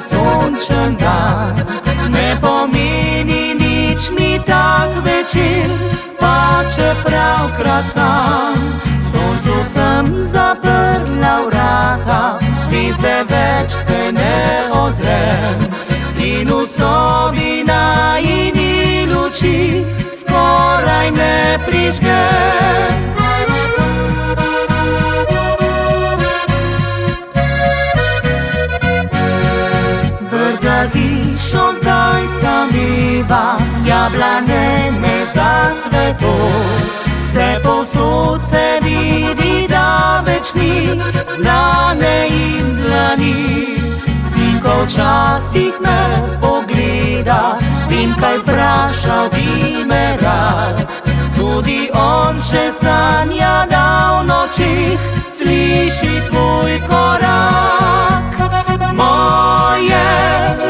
sončen dan. Ne pomeni nič mi tak večer, pa čeprav krasan. Soncu sem zaprla vrata, zvezde več se ne ozrem. In v sobi najini luči skoraj ne prižgem. Za hišo zdaj sameva, jablane ne zacveto. Vse povsod se vidi, da več ni znane in dlani. Sinko včasih me pogleda in kaj vprašal bi me rad. Tudi on še sanja, da v nočih sliši tvoj korak. Moje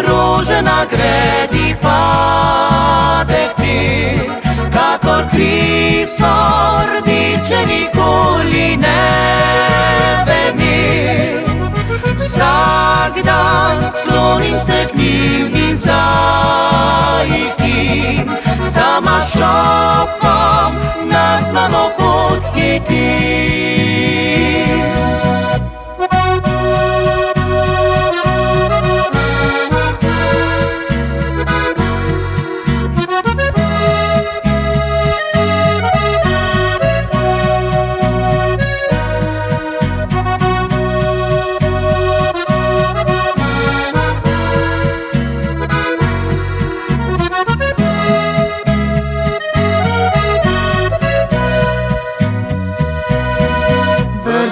rože na gredi padek ti, kakor kri so rdeče, nikoli ne vemi. Vsak dan sklonim se k njim in zaikim, sama šopkom neznano pot hitim.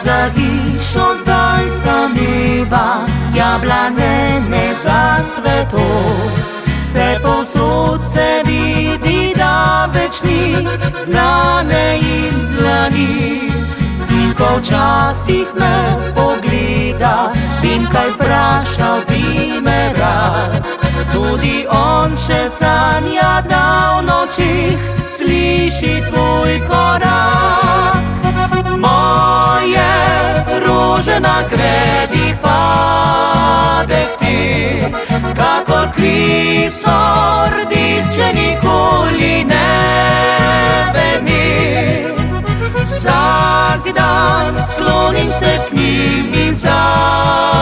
Za hišo zdaj sameva, jablane ne zacveto. Vse povsod se vidi, da več ni znane in dlani. Sinko včasih me pogleda in kaj vprašal bi me rad. Tudi on še sanja, da v nočih sliši tvoj korak. Moje rože na gredi padek ti, kakor kri so rdeče, nikoli ne vemi. Vsak dan sklonim se k njim in zaikim,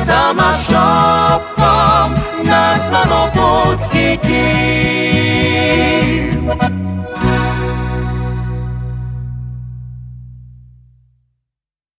sama šopkom neznano pot hitim.